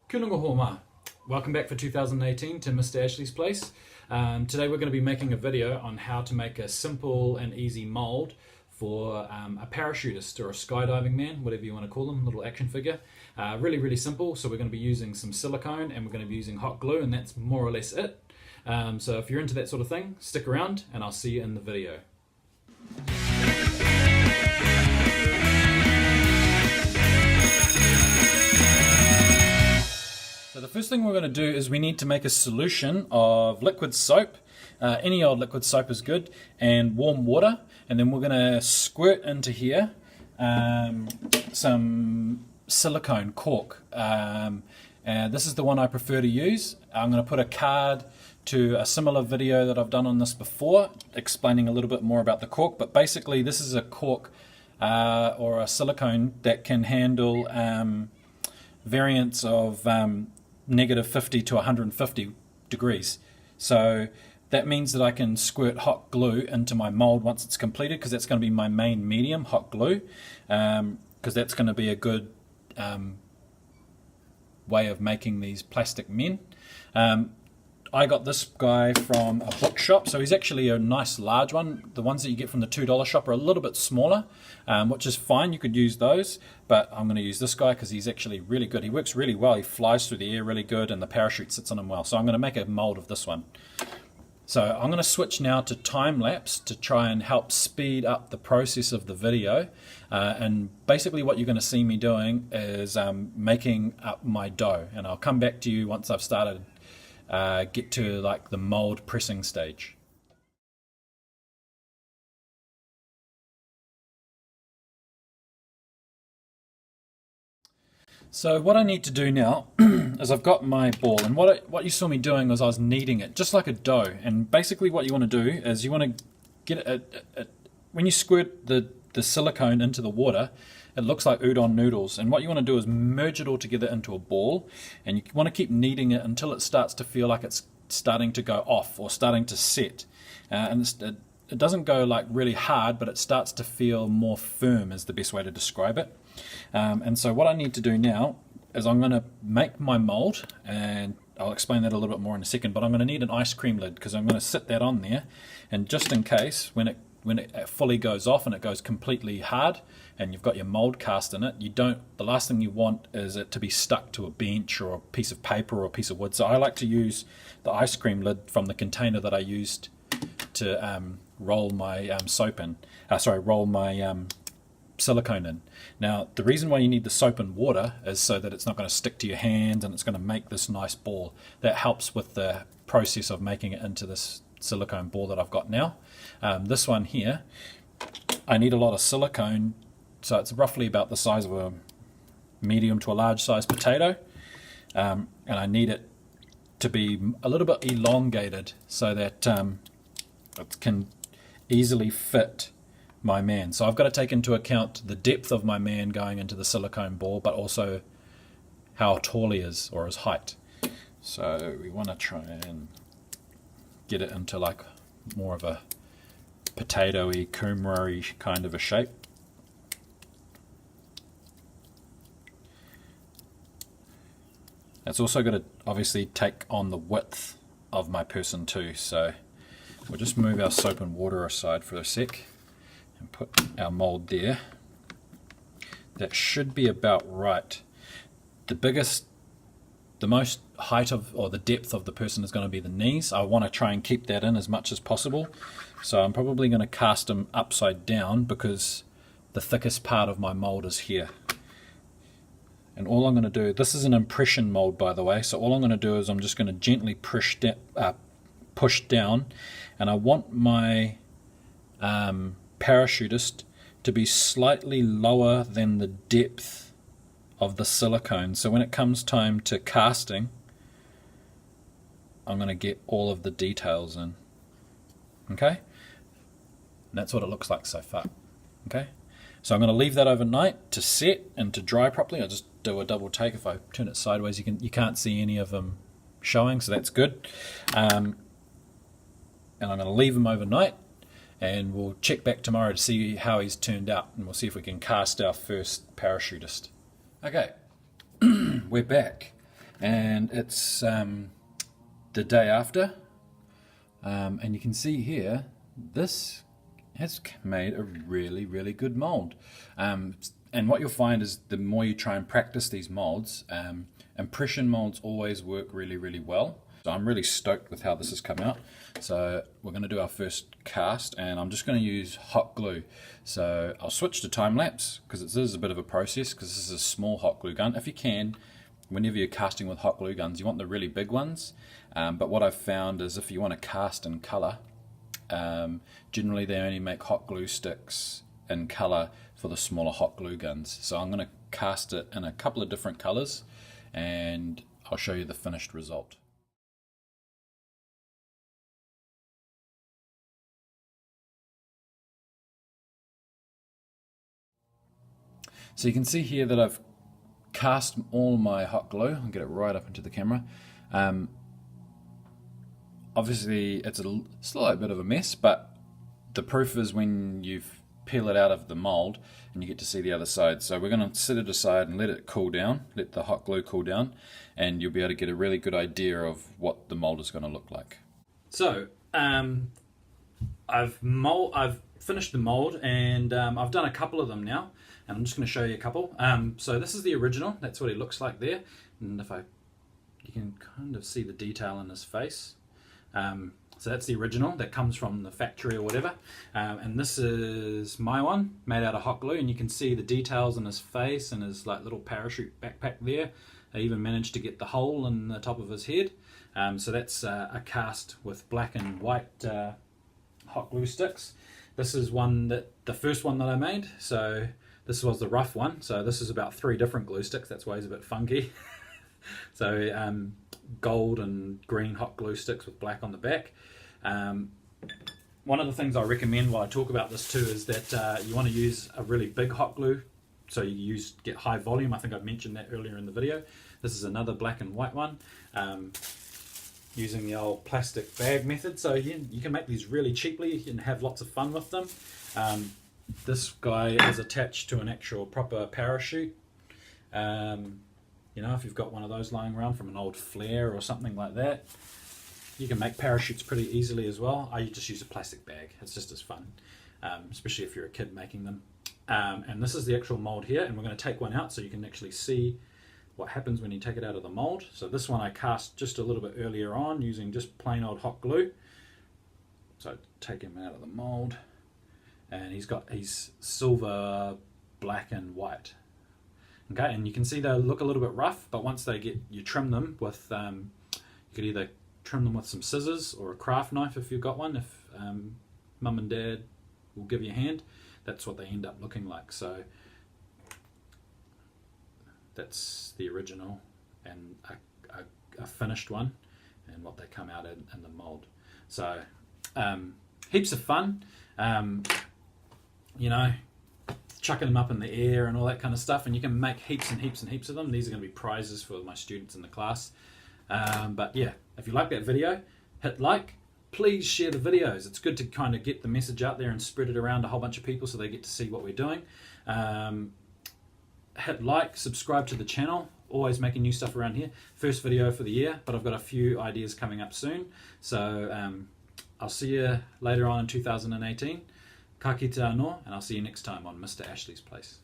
Kia ora hoa. Welcome back for 2018 to Mr. Ashley's place. Today we're going to be making a video on how to make a simple and easy mold for a parachutist or a skydiving man, whatever you want to call them, little action figure. Really simple. So we're going to be using some silicone and we're going to be using hot glue, and that's more or less it. So if you're into that sort of thing, stick around and I'll see you in the video. So the first thing we're going to do is we need to make a solution of liquid soap. Any old liquid soap is good, and warm water, and then we're going to squirt into here some silicone cork. And this is the one I prefer to use. I'm going to put a card to a similar video that I've done on this before, explaining a little bit more about the cork, but basically this is a cork or a silicone that can handle variants of -50 to 150 degrees. So that means that I can squirt hot glue into my mold once it's completed, because that's going to be my main medium, hot glue, because that's going to be a good way of making these plastic men. I got this guy from a bookshop, so he's actually a nice large one. The ones that you get from the $2 shop are a little bit smaller, which is fine. You could use those, but I'm going to use this guy because he's actually really good. He works really well. He flies through the air really good, and the parachute sits on him well. So I'm going to make a mold of this one. So I'm going to switch now to time lapse to try and help speed up the process of the video. And basically what you're going to see me doing is making up my dough, and I'll come back to you once I've started get to like the mold pressing stage. So what I need to do now is I've got my ball, and what you saw me doing was I was kneading it just like a dough. And basically what you want to do is you want to get it when you squirt the silicone into the water, it looks like udon noodles, and what you want to do is merge it all together into a ball, and you want to keep kneading it until it starts to feel like it's starting to go off or starting to set, and it doesn't go like really hard, but it starts to feel more firm is the best way to describe it. And so what I need to do now is I'm going to make my mold, and I'll explain that a little bit more in a second, but I'm going to need an ice cream lid because I'm going to sit that on there, and just in case when it fully goes off and it goes completely hard and you've got your mold cast in it, the last thing you want is it to be stuck to a bench or a piece of paper or a piece of wood. So I like to use the ice cream lid from the container that I used to roll my soap in, roll my silicone in. Now the reason why you need the soap and water is so that it's not going to stick to your hands and it's going to make this nice ball. That helps with the process of making it into this silicone ball that I've got now. This one here, I need a lot of silicone, so it's roughly about the size of a medium to a large size potato, and I need it to be a little bit elongated so that it can easily fit my man. So I've got to take into account the depth of my man going into the silicone ball, but also how tall he is, or his height. So we want to try and get it into like more of a potatoey, kumara-y kind of a shape. It's also going to obviously take on the width of my person too, so we'll just move our soap and water aside for a sec and put our mold there. That should be about right. The most height of, or the depth of the person is going to be the knees. I want to try and keep that in as much as possible. So I'm probably going to cast them upside down because the thickest part of my mold is here. And all I'm going to do, this is an impression mold by the way, so all I'm going to do is I'm just going to gently push down, and I want my parachutist to be slightly lower than the depth of the silicone, so when it comes time to casting, I'm going to get all of the details in. Okay, and that's what it looks like so far. Okay, so I'm going to leave that overnight to set and to dry properly. I'll just do a double take. If I turn it sideways, you can't see any of them showing, so that's good. And I'm going to leave them overnight, and we'll check back tomorrow to see how he's turned out, and we'll see if we can cast our first parachutist. Okay, we're back. and it's the day after, and you can see here this has made a really good mold. And what you'll find is the more you try and practice these molds, impression molds always work really well. So I'm really stoked with how this has come out. So we're going to do our first cast, and I'm just going to use hot glue. So I'll switch to time lapse because it is a bit of a process, because this is a small hot glue gun. If you can, whenever you're casting with hot glue guns, you want the really big ones. But what I've found is if you want to cast in colour, generally they only make hot glue sticks in colour for the smaller hot glue guns. So I'm going to cast it in a couple of different colours, and I'll show you the finished result. So you can see here that I've cast all my hot glue. I'll get it right up into the camera. Obviously it's a slight bit of a mess, but the proof is when you peel it out of the mold and you get to see the other side. So we're going to set it aside and let it cool down, let the hot glue cool down, and you'll be able to get a really good idea of what the mold is going to look like. So I've finished the mold, and I've done a couple of them now, and I'm just going to show you a couple. So this is the original. That's what he looks like there, and you can kind of see the detail in his face. So that's the original that comes from the factory or whatever, and this is my one made out of hot glue, and you can see the details in his face and his like little parachute backpack there. I even managed to get the hole in the top of his head. So that's a cast with black and white hot glue sticks. This is the first one that I made. So this was the rough one. So this is about 3 different glue sticks. That's why he's a bit funky. So gold and green hot glue sticks with black on the back. One of the things I recommend while I talk about this too is that you want to use a really big hot glue, so you get high volume. I think I mentioned that earlier in the video. This is another black and white one, using the old plastic bag method. So you can make these really cheaply. You can have lots of fun with them. This guy is attached to an actual proper parachute. You know, if you've got one of those lying around from an old flare or something like that, you can make parachutes pretty easily as well. I just use a plastic bag. It's just as fun, especially if you're a kid making them. And this is the actual mold here, and we're going to take one out so you can actually see what happens when you take it out of the mold. So this one I cast just a little bit earlier on using just plain old hot glue. So take him out of the mold, and he's silver, black and white. Okay, and you can see they look a little bit rough, but once you trim them with, you could either trim them with some scissors or a craft knife if you've got one, if mum and dad will give you a hand. That's what they end up looking like. So that's the original and a finished one, and what they come out in the mold. So heaps of fun, you know, chucking them up in the air and all that kind of stuff, and you can make heaps and heaps and heaps of them. These are going to be prizes for my students in the class. But yeah, if you like that video, hit like. Please share the videos. It's good to kind of get the message out there and spread it around a whole bunch of people so they get to see what we're doing. Hit like, subscribe to the channel. Always making new stuff around here. First video for the year, but I've got a few ideas coming up soon. So I'll see you later on in 2018. Ka kite anō, and I'll see you next time on Mr. Ashley's Place.